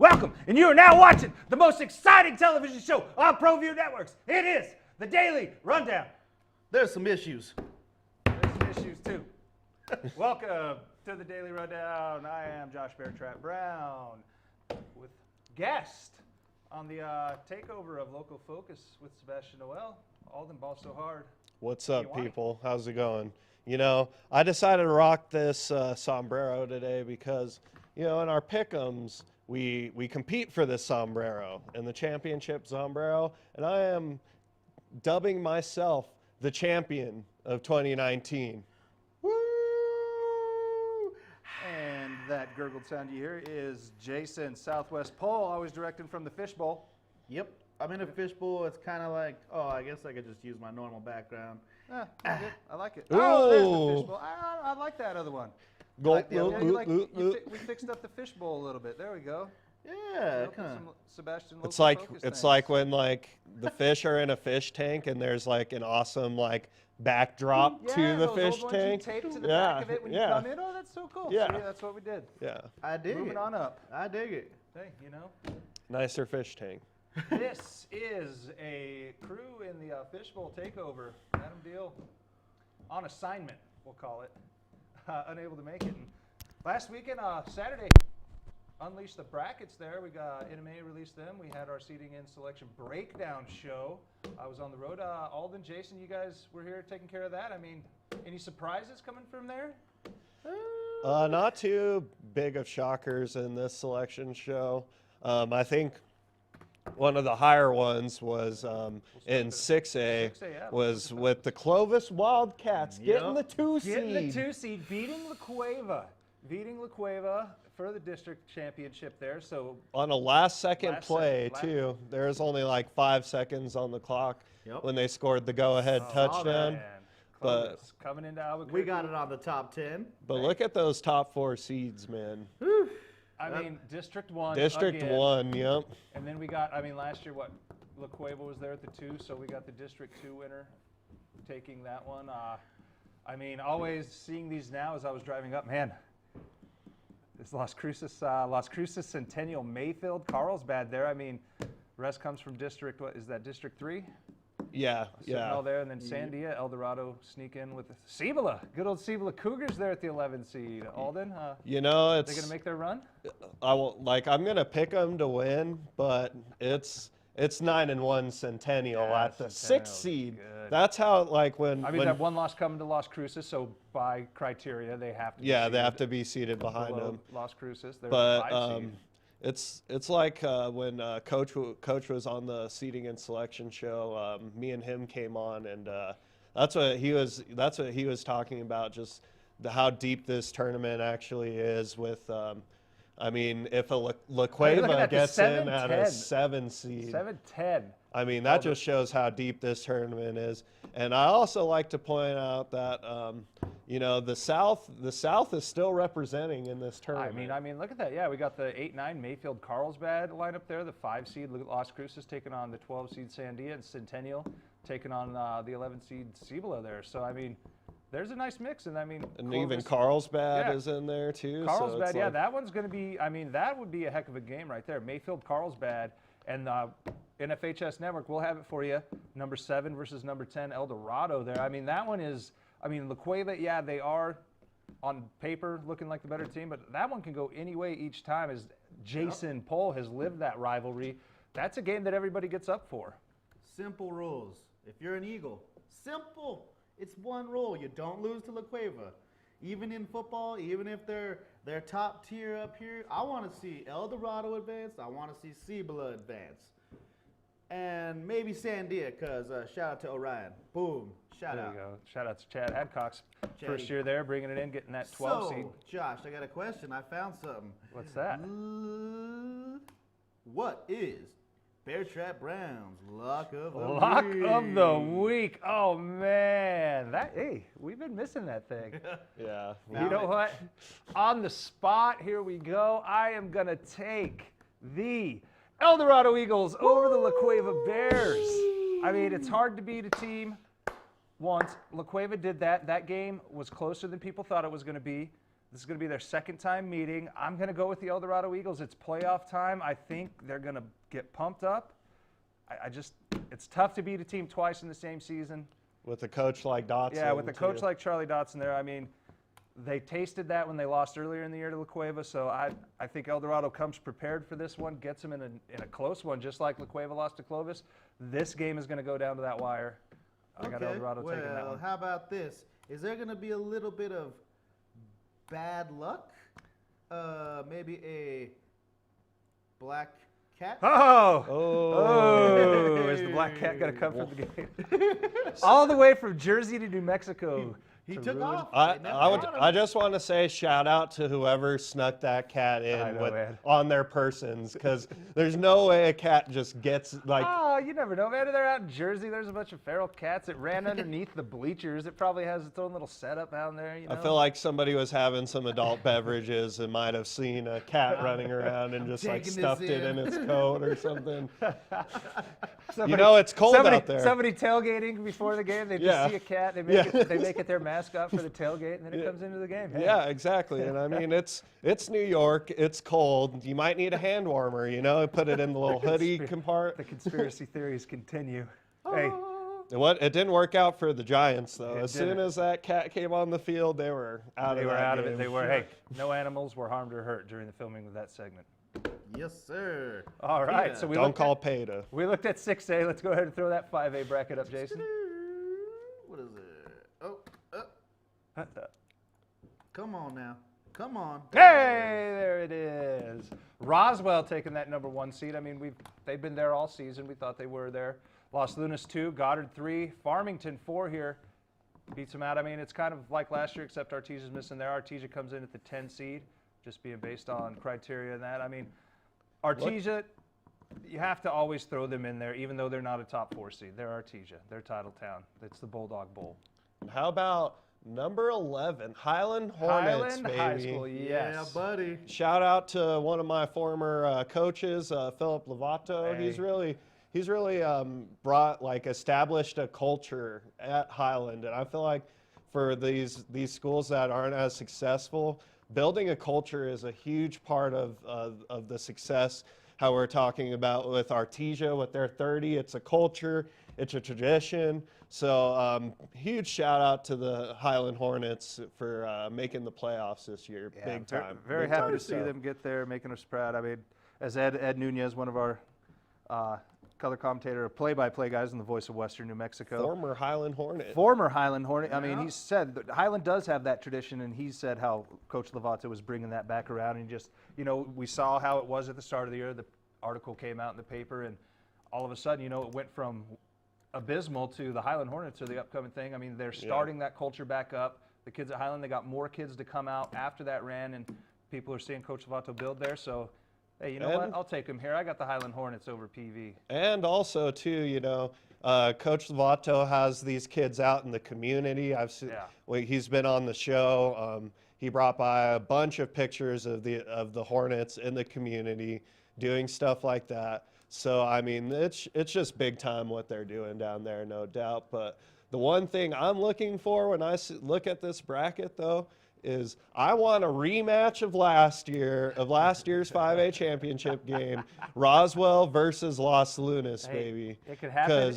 Welcome, and you are now watching the most exciting television show on Proview Networks. It is the Daily Rundown. There's some issues. There's some issues too. Welcome to the Daily Rundown. I am Josh Beartrap Brown with guest on the takeover of Local Focus with Sebastian Noel. Alden Ball so hard. What's up, people? How's it going? You know, I decided to rock this sombrero today because, you know, in our pick'ems, we compete for this sombrero and the championship sombrero, and I am dubbing myself the champion of 2019. Woo! And that gurgled sound you hear is Jason, Southwest Pole, always directing from the fishbowl. Yep. I'm in a fishbowl. It's kind of like, oh, I guess I could just use my normal background. Good. I like it. Ooh. Oh, there's the fishbowl. I like that other one. Like the other Yeah, we fixed up the fishbowl a little bit. There we go. Yeah, kind of. Sebastian. It's like when like the fish are in a fish tank and there's like an awesome like backdrop to the fish tank. You tape to the back of it when you come in. Oh, that's so cool. Yeah. See, that's what we did. Yeah. I dig it. Moving on up. I dig it. Hey, you know. Nicer fish tank. This is a crew in the fishbowl takeover. Adam Deal on assignment, we'll call it. Unable to make it. And last weekend, Saturday, unleashed the brackets there. We got NMA released them. We had our seating and selection breakdown show. I was on the road. Alden, Jason, you guys were here taking care of that. I mean, any surprises coming from there? Not too big of shockers in this selection show. I think one of the higher ones was in 6A, was with the Clovis Wildcats getting the 2 seed. Getting the 2 seed, beating La Cueva for the district championship there. So on a last-second play, too. There was only like 5 seconds on the clock when they scored the go-ahead touchdown. But coming into Albuquerque. We got it on the top 10. But look at those top 4 seeds, man. I mean, District 1. District again. 1, yep. And then we got, I mean, last year, La Cueva was there at the 2, so we got the District 2 winner taking that one. I mean, always seeing these now as I was driving up, man, this Las Cruces Centennial Mayfield, Carlsbad there. I mean, rest comes from District, what is that, District 3? Yeah, yeah. All there, and then Sandia, El Dorado sneak in with Cibola. Good old Cibola Cougars there at the 11 seed. Alden, you know, they're gonna make their run. I'm gonna pick them to win, but it's 9-1 Centennial at the 6th seed. Good. That's how when that one loss coming to Las Cruces, so by criteria they have to. Yeah, they have to be seated behind them. Las Cruces, they're but 5 seed. It's like when Coach was on the seating and selection show. Me and him came on, and that's what he was talking about. Just how deep this tournament actually is. With I mean, if a La Cueva gets in at a 7 seed, 7-10. I mean, that just shows how deep this tournament is. And I also like to point out that you know, the South is still representing in this tournament. I mean, look at that. Yeah, we got the 8-9 Mayfield Carlsbad lineup there. The 5 seed Las Cruces taking on the 12 seed Sandia, and Centennial taking on the 11 seed Cibola there. So I mean, there's a nice mix, and I mean, and even Carlsbad is in there too. Carlsbad, so that one's going to be. I mean, that would be a heck of a game right there. Mayfield Carlsbad, and NFHS Network, we'll have it for you. Number 7 versus number 10 El Dorado there. I mean, that one is. I mean, La Cueva, yeah, they are on paper looking like the better team, but that one can go any way each time. As Jason Pohl has lived that rivalry, that's a game that everybody gets up for. Simple rules. If you're an Eagle, simple. It's one rule. You don't lose to La Cueva. Even in football, even if they're top tier up here, I want to see El Dorado advance. I want to see Cibola advance. And maybe Sandia, because shout out to Orion. Boom. Shout out. There you go. Shout out to Chad Adcox. First year there, bringing it in, getting that 12 seed. Josh, I got a question. I found something. What's that? What is Beartrap Brown's Lock of the Week? Lock of the Week. Oh, man. Hey, we've been missing that thing. Yeah. You know what? On the spot, here we go. I am going to take the El Dorado Eagles over the La Cueva Bears. I mean, it's hard to beat a team once. La Cueva did that. That game was closer than people thought it was going to be. This is going to be their second time meeting. I'm going to go with the El Dorado Eagles. It's playoff time. I think they're going to get pumped up. It's tough to beat a team twice in the same season. With a coach like Dotson. Yeah, with a coach too. like Charlie Dotson there. I mean, they tasted that when they lost earlier in the year to La Cueva, so I think El Dorado comes prepared for this one, gets them in a close one, just like La Cueva lost to Clovis. This game is going to go down to that wire. I got El Dorado taking that one. How about this? Is there going to be a little bit of bad luck? Maybe a black cat? Oh, is the black cat going to come from the game? All the way from Jersey to New Mexico. He took off. I just want to say shout out to whoever snuck that cat in on their persons, because there's no way a cat just gets like. Oh, you never know, man. They're out in Jersey. There's a bunch of feral cats. It ran underneath the bleachers. It probably has its own little setup down there. You know? I feel like somebody was having some adult beverages and might have seen a cat running around and just like stuffed it in its coat or something. It's cold out there. Somebody tailgating before the game. They just see a cat. They make it their mascot for the tailgate, and then it comes into the game. Hey. Yeah, exactly. And I mean, it's New York. It's cold. You might need a hand warmer. Put it in the little hoodie compartment. The conspiracy theories continue. Hey. It didn't work out for the Giants though. As soon as that cat came on the field, they were out of it. They were. Hey, no animals were harmed or hurt during the filming of that segment. Yes, sir. All right, so don't call PETA. We looked at 6A. Let's go ahead and throw that 5A bracket up, Jason. What is it? Come on now. Come on. Hey, there it is. Roswell taking that number 1 seed. I mean, they've been there all season. We thought they were there. Los Lunas 2, Goddard 3, Farmington 4 here. Beats them out. I mean, it's kind of like last year, except Artesia's missing there. Artesia comes in at the 10 seed, just being based on criteria and that. I mean, Artesia, you have to always throw them in there, even though they're not a top 4 seed. They're Artesia. They're title town. It's the Bulldog Bowl. How about number 11, Highland Hornets, Highland baby. High School, yes. Yeah, buddy. Shout out to one of my former coaches, Philip Lovato. Hey. He's really established a culture at Highland, and I feel like for these schools that aren't as successful, building a culture is a huge part of the success. How we're talking about with Artesia, with their 30, it's a culture, it's a tradition. So huge shout out to the Highland Hornets for making the playoffs this year, big time. Very big happy time to see them get there, making us proud. I mean, as Ed Nunez, one of our color commentator, play-by-play guys in the Voice of Western New Mexico. Former Highland Hornet. I mean, he said that Highland does have that tradition, and he said how Coach Lovato was bringing that back around. And just, we saw how it was at the start of the year. The article came out in the paper, and all of a sudden, it went from abysmal to the Highland Hornets or the upcoming thing. I mean, they're starting that culture back up. The kids at Highland, they got more kids to come out after that ran, and people are seeing Coach Lovato build there. So, hey, what? I'll take him here. I got the Highland Hornets over PV. And also, too, Coach Lovato has these kids out in the community. I've seen. He's been on the show. He brought by a bunch of pictures of the Hornets in the community doing stuff like that. So, I mean, it's just big time what they're doing down there, no doubt. But the one thing I'm looking for when I look at this bracket, though, is I want a rematch of last year's 5A championship game, Roswell versus Los Lunas, baby. It could happen.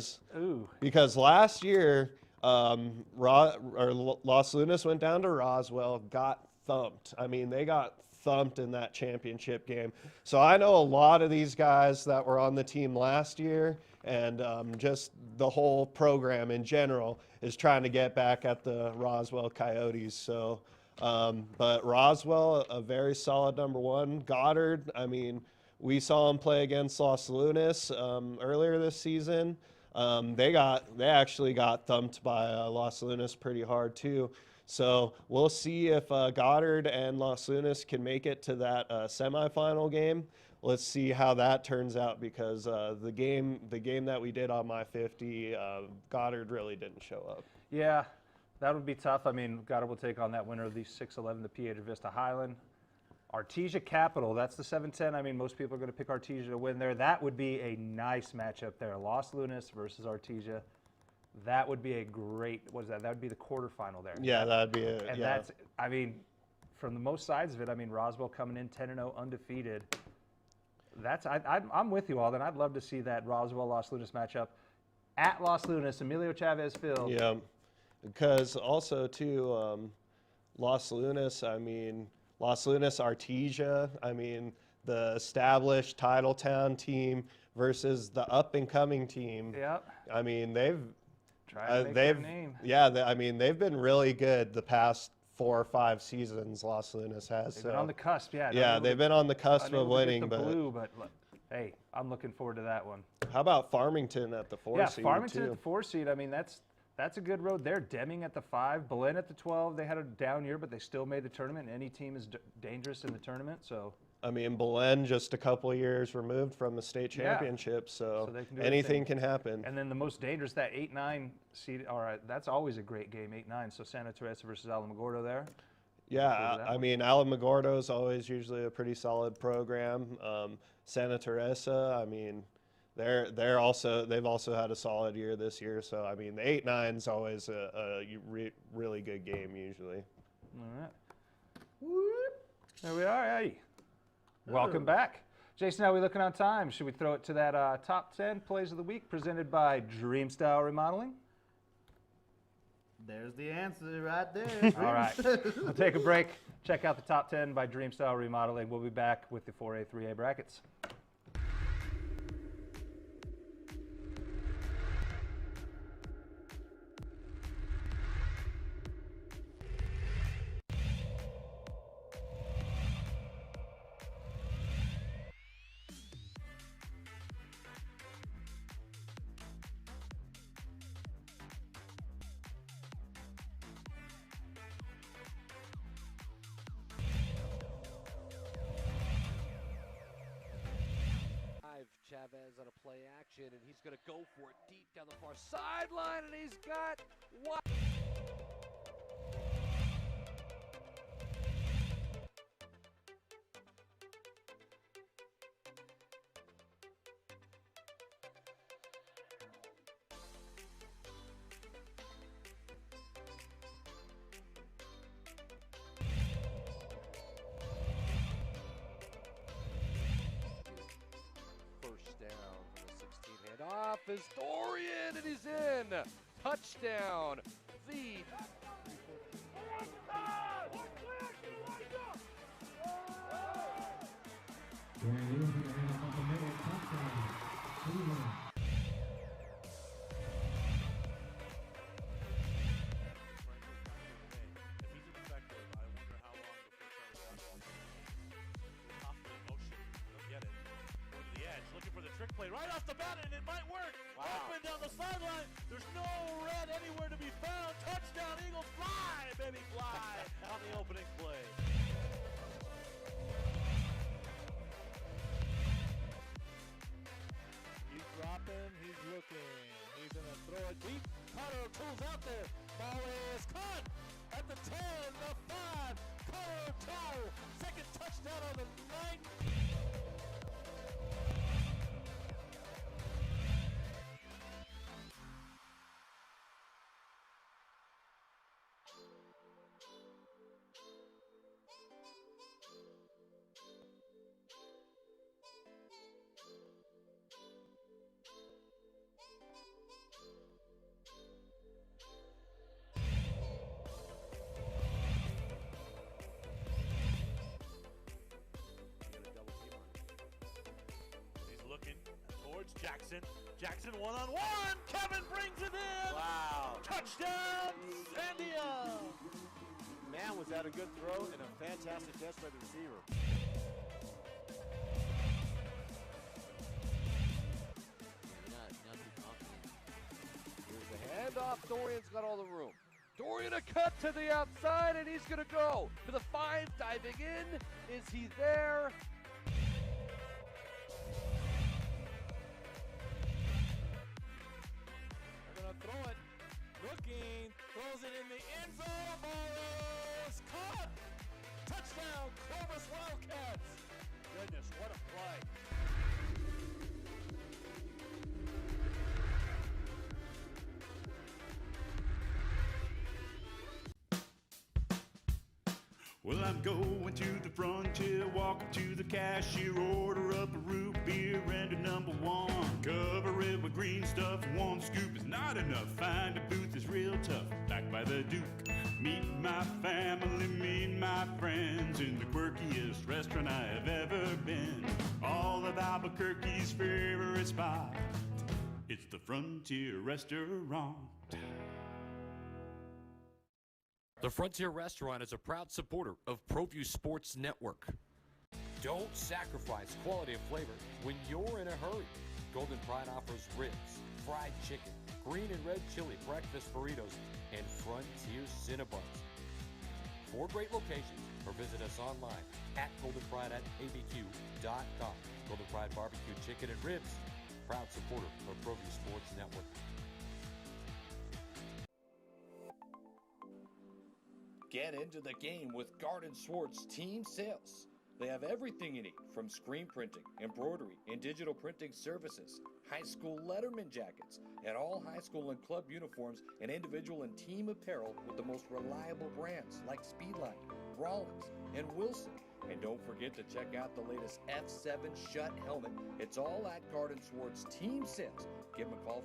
Because last year, Los Lunas went down to Roswell, got thumped. I mean, they got thumped in that championship game. So I know a lot of these guys that were on the team last year, and just the whole program in general is trying to get back at the Roswell Coyotes. So, but Roswell, a very solid number 1. Goddard, I mean, we saw him play against Los Lunas earlier this season. They actually got thumped by Los Lunas pretty hard too. So we'll see if Goddard and Los Lunas can make it to that semifinal game. Let's see how that turns out, because the game that we did on my 50, Goddard really didn't show up. Yeah, that would be tough. I mean, Goddard will take on that winner of the 6-11, the Piedra Vista Highland. Artesia Capital, that's the 7-10. I mean, most people are going to pick Artesia to win there. That would be a nice matchup there. Los Lunas versus Artesia. That would be a great, what is that? That would be the quarterfinal there. Yeah, that'd be it. And that's, I mean, from the most sides of it, I mean, Roswell coming in 10-0 undefeated. I'm with you, Alden. I'd love to see that Roswell-Los Lunas matchup at Los Lunas, Emilio Chavez Field. Yeah, because also too, Los Lunas. I mean, Los Lunas Artesia. I mean, the established Titletown team versus the up-and-coming team. Yep. I mean, they've Trying to make their name. Yeah, I mean, they've been really good the past 4 or 5 seasons. Los Lunas has. They've been on the cusp, yeah. Yeah, they've been on the cusp of winning, but but look, hey, I'm looking forward to that one. how about Farmington at the 4 seed? Yeah, Farmington too? at the 4 seed. I mean, that's a good road there. Deming at the 5, Belen at the 12. They had a down year, but they still made the tournament. Any team is dangerous in the tournament, so. I mean, Belen just a couple of years removed from the state championship, so they can do anything can happen. And then the most dangerous, that 8-9 seed. All right, that's always a great game, 8-9. So Santa Teresa versus Alamogordo there. Yeah, I mean, Alamogordo is always usually a pretty solid program. Santa Teresa, I mean, they've also had a solid year this year. So I mean, the 8-9 is always a really good game usually. All right. There we are. Hey. Welcome back. Jason, how are we looking on time? Should we throw it to that top 10 plays of the week presented by Dream Style Remodeling? There's the answer right there. All right. We'll take a break. Check out the top 10 by Dream Style Remodeling. We'll be back with the 4A, 3A brackets. Chavez on a play action, and he's going to go for it deep down the far sideline, and he's got what? Off is Dorian, and he's in. Touchdown. The trick play right off the bat, and it might work. Wow. Up and down the sideline. There's no red anywhere to be found. Touchdown, Eagles, fly, baby, fly on the opening play. He's dropping, he's looking. He's going to throw it deep. Carter pulls out there. Ball is caught at the 10, the 5. Carter, second touchdown on the night. Jackson. Jackson one-on-one. Kevin brings it in. Wow. Touchdown, Sandia. Man, was that a good throw and a fantastic catch by the receiver. Not too confident. Here's the handoff. Dorian's got all the room. Dorian a cut to the outside, and he's going to go to the 5, diving in. Is he there? Throw it, looking, throws it in the end zone, ball is caught! Touchdown, Clovis Wildcats! Goodness, what a play. Well, I'm going to the frontier, walk up to the cashier, order up a root beer and a number one. Cover it with green stuff, one scoop is not enough. Find a booth is real tough, back by the Duke. Meet my family, meet my friends in the quirkiest restaurant I have ever been. All of Albuquerque's favorite spot, it's the Frontier Restaurant. The Frontier Restaurant is a proud supporter of Proview Sports Network. Don't sacrifice quality and flavor when you're in a hurry. Golden Pride offers ribs, fried chicken, green and red chili breakfast burritos, and Frontier Cinnabons. 4 great locations, or visit us online at goldenpride@abq.com. Golden Pride Barbecue Chicken and Ribs, proud supporter of Proview Sports Network. Get into the game with Garden Swartz Team Sales. They have everything you need, from screen printing, embroidery, and digital printing services, high school letterman jackets, and all high school and club uniforms, and individual and team apparel with the most reliable brands like Speedline, Rollins, and Wilson. And don't forget to check out the latest F7 Shut helmet. It's all at Garden Swartz Team Sales. Give them a call,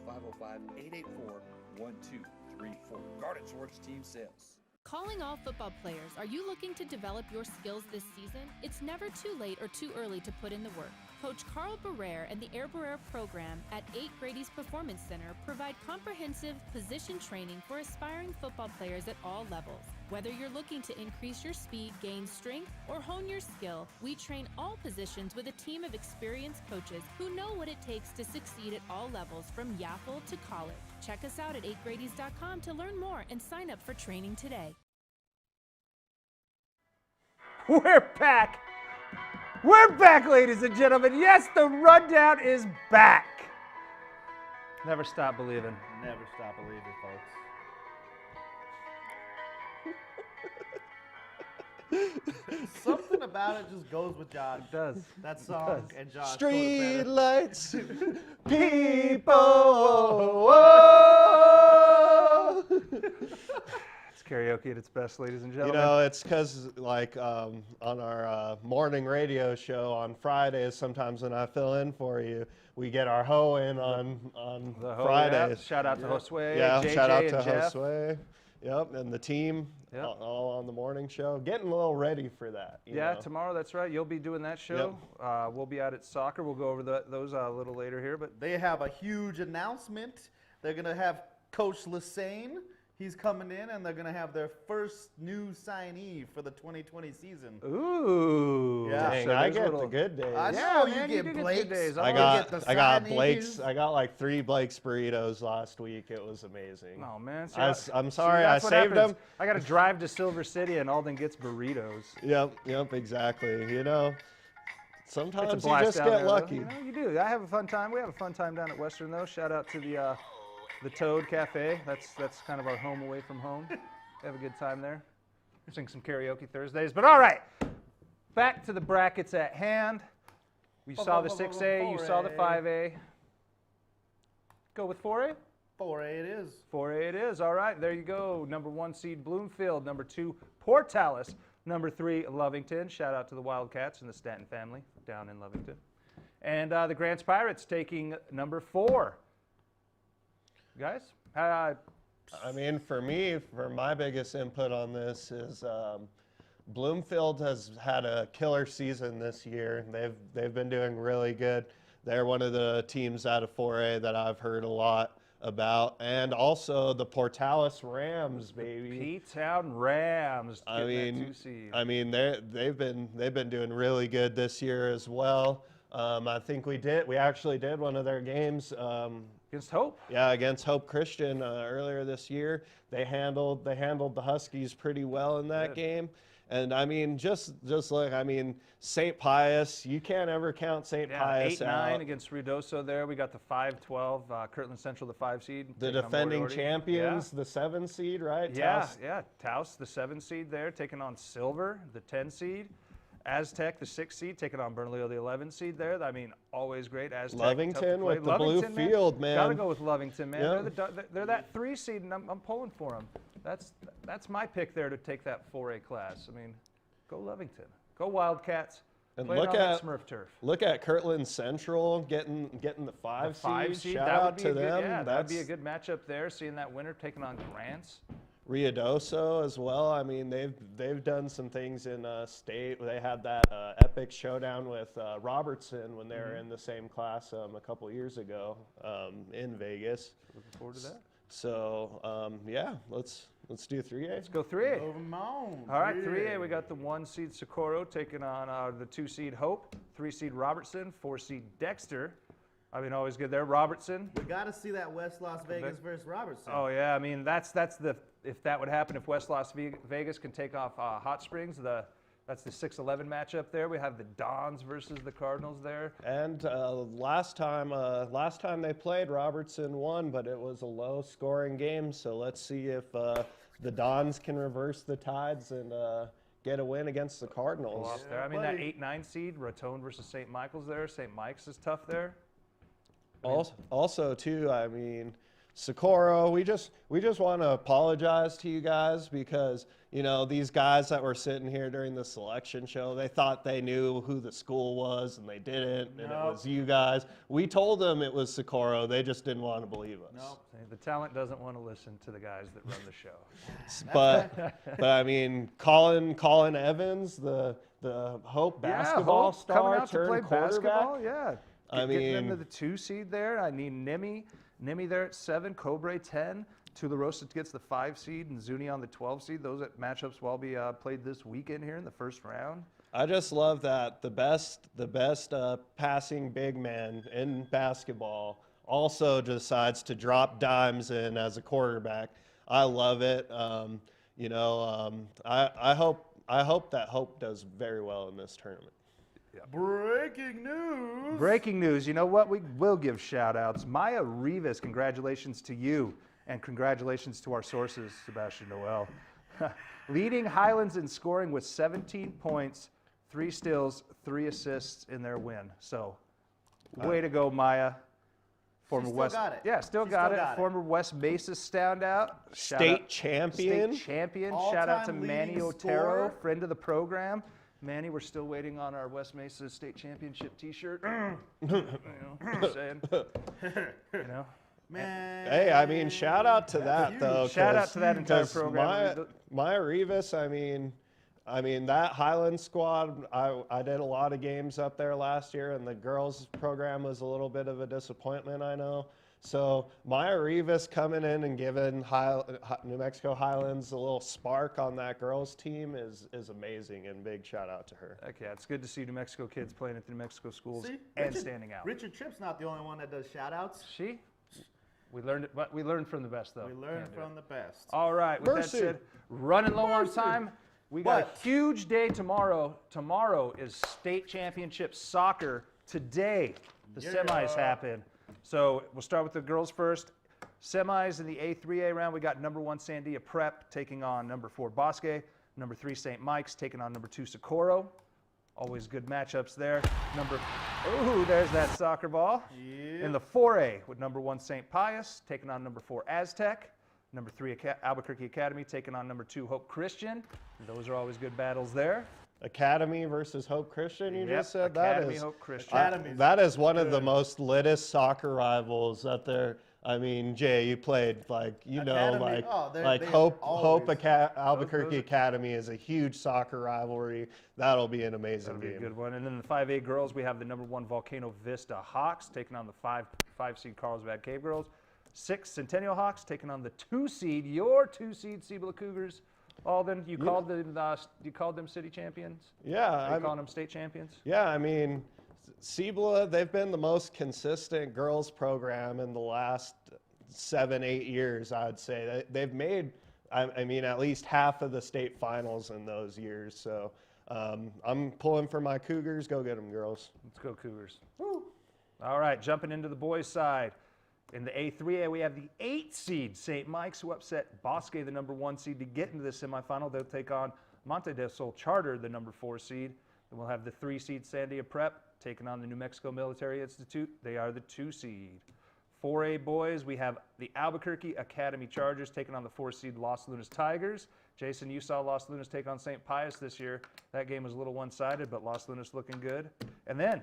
505-884-1234. Garden Swartz Team Sales. Calling all football players, are you looking to develop your skills this season? It's never too late or too early to put in the work. Coach Carl Barrere and the Air Barrere program at 8 Grady's Performance Center provide comprehensive position training for aspiring football players at all levels. Whether you're looking to increase your speed, gain strength, or hone your skill, we train all positions with a team of experienced coaches who know what it takes to succeed at all levels from Yaffle to college. Check us out at 8gradys.com to learn more and sign up for training today. We're back. We're back, ladies and gentlemen. Yes, the rundown is back. Never stop believing. Never stop believing, folks. Something about it just goes with Josh. It does. That song and Josh. Street go lights, people. Oh. It's karaoke at its best, ladies and You gentlemen. know, it's because, like, on our morning radio show on Fridays, sometimes when I fill in for you, we get our hoe in on The Ho, Fridays. yeah. Shout out to Josue, Yeah, JJ, shout out and to Jeff. Josue. Yep, and the team, Yep. all on the morning show. Getting a little ready for that. you Yeah, know. tomorrow, that's right. You'll be doing that show. We'll be out at soccer. We'll go over those a little later here. But They have a huge announcement. They're going to have Coach Lassane. He's coming in, and they're going to have their first new signee for the 2020 season. ooh, Yeah. Dang, so I there's get little- the good days. I Yeah, know man, you you get do get the Blake's. days. I Oh, got the I got signees. Blake's. I got like 3 Blake's burritos last week. It was amazing. Oh man, see, I'm see, sorry, I that's what saved happens. them. I got to drive to Silver City, and Alden gets burritos. Yep, exactly. You know, It's sometimes a you blast just down get there, though. lucky. You know, you do. I have a fun time. We have a fun time down at Western, though. Shout out to the Toad Cafe. That's kind of our home away from home. We have a good time there. We sing some karaoke Thursdays. But all right, back to the brackets at hand. You saw the 6A. You saw the 5A. Go with 4A. 4A it is. 4A it is. All right, there you go. Number 1 seed Bloomfield. Number 2 Portales. Number 3 Lovington. Shout out to the Wildcats and the Stanton family down in Lovington. And the Grants Pirates taking number 4. Guys, I mean, for me, for my biggest input on this is Bloomfield has had a killer season this year. They've been doing really good. They're one of the teams out of 4A that I've heard a lot about, and also the Portales Rams, baby. P-Town Rams. I getting mean, that 2 seed. they've been doing really good this year as well. I think we actually did one of their games. Against Hope. Yeah, against Hope Christian earlier this year. They handled the Huskies pretty well in that game. And I mean, just look, I mean, St. Pius, you can't ever count St. Pius 8-9 out. against Ruidoso there. We got the 5-12, Kirtland Central, the 5 seed. The taking on defending Moriarty. champions, the 7 seed, right? Yeah, Taos. yeah. Taos, the 7 seed there, taking on Silver, the 10 seed. Aztec, the 6 seed, taking on Bernalillo, the 11 seed there. I mean, always great. Aztec, tough to Lovington play. with the blue field, man. Gotta go with Lovington, man. Yeah. They're that 3 seed, and I'm pulling for them. That's my pick there to take that 4A class. I mean, Go Lovington. Go Wildcats. And Play it on that Smurf turf. look at Kirtland Central getting the 5 seed. Shout that out would be to a good, them. yeah, that'd be a good matchup there. Seeing that winner taking on Grants. Riadoso as well. I mean, they've done some things in state. They had that epic showdown with Robertson when they were in the same class a couple years ago in Vegas. Looking forward to that. So yeah, let's do 3A. Let's go 3A. Move 'em on. All right, 3A, we got the 1 seed Socorro taking on the 2 seed Hope, 3 seed Robertson, 4 seed Dexter. I mean, always good there. Robertson. We got to see that West Las Vegas versus Robertson. Oh yeah, I mean that's the if that would happen, if West Las Vegas can take off Hot Springs, that's the 6-11 matchup there. We have the Dons versus the Cardinals there. And last time they played, Robertson won, but it was a low-scoring game. So let's see if the Dons can reverse the tides and get a win against the Cardinals. Off there. I mean, that 8-9 seed, Raton versus St. Michael's there. St. Mike's is tough there. Also, too, I mean, Socorro, we just want to apologize to you guys because, you know, these guys that were sitting here during the selection show, they thought they knew who the school was and they didn't, and it was you guys. We told them it was Socorro. They just didn't want to believe us. Nope. The talent doesn't want to listen to the guys that run the show. But I mean, Colin Evans, the Hope basketball Hope coming star out to play turned quarterback. basketball. Yeah, I getting mean- them to the 2 seed there. I need Nimi there at 7, Cobre 10. Tularosa gets the 5 seed and Zuni on the 12 seed. Those matchups will all be played this weekend here in the first round. I just love that the best passing big man in basketball also decides to drop dimes in as a quarterback. I love it. You know, I hope that Hope does very well in this tournament. Breaking news. Breaking news. You know what? We will give shout outs. Maya Rivas, congratulations to you. And congratulations to our sources, Sebastian Noel. Leading Highlands in scoring with 17 points, 3 steals, 3 assists in their win. So, way to go, Maya. Former still West, got it. Yeah, still She got still it. got it. Former West Mesa standout. State champion. State champion. Shout out to All-time Manny leading Otero, scorer. friend of the program. Manny, we're still waiting on our West Mesa State Championship T-shirt. You know, just saying. You know. Man. Hey, I mean, shout out to that huge. though. Shout out to that entire 'cause program. Maya Rivas, I mean, that Highland squad, I did a lot of games up there last year, and the girls program was a little bit of a disappointment, I know. So Maya Rivas coming in and giving New Mexico Highlands a little spark on that girls team is amazing, and big shout out to her. Heck yeah, it's good to see New Mexico kids playing at the New Mexico schools See? and standing out. Richard Tripp's not the only one that does shout-outs. We learned it, but we learned from the best though. We learn Can't do from it. the best. All right, with Mercy. that said, running low on Mercy. time. We got What? a huge day tomorrow. Tomorrow is state championship soccer. Today, the semis happen. So we'll start with the girls first. Semis in the A3A round, we got number 1 Sandia Prep taking on number 4 Bosque, number 3 St. Mike's taking on number 2 Socorro. Always good matchups there. There's that soccer ball. Yeah. In the 4A with number 1 St. Pius taking on number 4 Aztec, number 3 Albuquerque Academy taking on number 2 Hope Christian. Those are always good battles there. Academy versus Hope Christian, you Yep, just said Academy, that is Hope Christian. that is one of the most littest soccer rivals out there. I mean, Jay, you played Academy, like they've Hope always- Albuquerque Academy is a huge soccer rivalry. That'll be an amazing That'll be a game. good one. And then the 5A girls, we have the number 1 Volcano Vista Hawks taking on the 5 seed Carlsbad Cave Girls. 6 Centennial Hawks taking on the 2 seed, your 2 seed Cibola Cougars. Alden, you called them city champions? Yeah, Are you calling them state champions? Yeah, I mean, Cibola, they've been the most consistent girls program in the last 7-8 years, I'd say. They've made, I mean, at least half of the state finals in those years. So I'm pulling for my Cougars. Go get them, girls. Let's go Cougars. Woo. All right, jumping into the boys' side. In the A3A, we have the 8 seed St. Mike's, who upset Bosque, the number 1 seed, to get into the semifinal. They'll take on Monte del Sol Charter, the number 4 seed. Then we'll have the 3 seed Sandia Prep taking on the New Mexico Military Institute. They are the 2 seed. 4A boys, we have the Albuquerque Academy Chargers taking on the 4 seed Los Lunas Tigers. Jason, you saw Los Lunas take on St. Pius this year. That game was a little one-sided, but Los Lunas looking good. And then,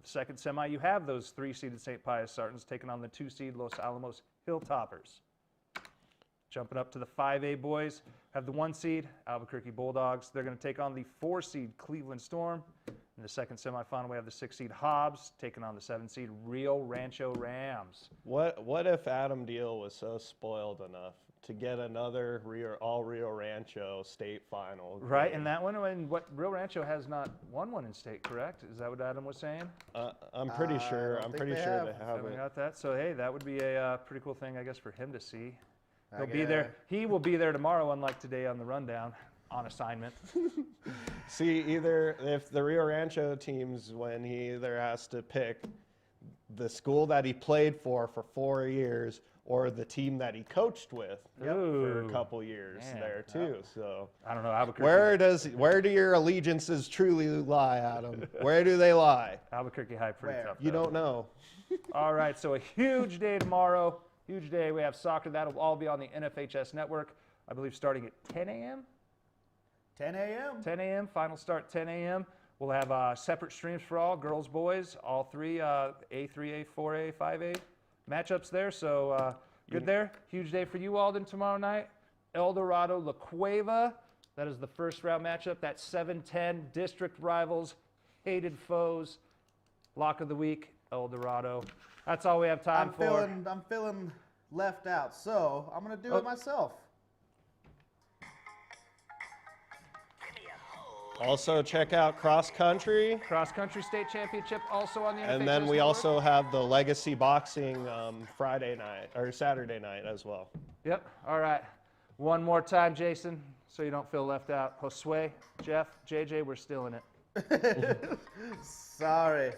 the second semi, you have those 3-seeded St. Pius Sartans taking on the 2-seed Los Alamos Hilltoppers. Jumping up to the 5A boys, have the 1-seed Albuquerque Bulldogs. They're going to take on the 4-seed Cleveland Storm. In the second semifinal, we have the 6-seed Hobbs taking on the 7-seed Rio Rancho Rams. What if Adam Deal was so spoiled enough to get another all Rio Rancho state final? Right, game? and that one, and what Rio Rancho has not won one in state, correct? Is that what Adam was saying? I'm pretty sure. don't I'm think pretty they sure have. they have Haven't it. got that. So hey, that would be a pretty cool thing, I guess, for him to see. He'll be Okay. there. He will be there tomorrow, unlike today on the rundown, on assignment. See, either if the Rio Rancho teams, when he either has to pick the school that he played for 4 years or the team that he coached with for a Ooh. couple years Man. there too. So I don't know, Albuquerque. where do your allegiances truly lie, Adam? Where do they lie? Albuquerque High pretty Where? tough. You though. don't know. All right, so a huge day tomorrow. Huge day. We have soccer. That'll all be on the NFHS network, I believe, starting at 10 a.m. 10 a.m. 10 a.m. Final start 10 a.m. We'll have separate streams for all girls, boys, all three A3A, 4A, 5A matchups there. So good there. Huge day for you, Alden, tomorrow night. El Dorado, La Cueva. That is the first round matchup. That's 7-10 district rivals, hated foes. Lock of the week, El Dorado. That's all we have time for. I'm feeling left out, so I'm gonna do it myself. Also, check out cross country. Cross country state championship also on the NFHS And then we network. also have the Legacy Boxing Friday night or Saturday night as well. Yep. All right. One more time, Jason, so you don't feel left out. Josue, Jeff, JJ, we're still in it. Sorry.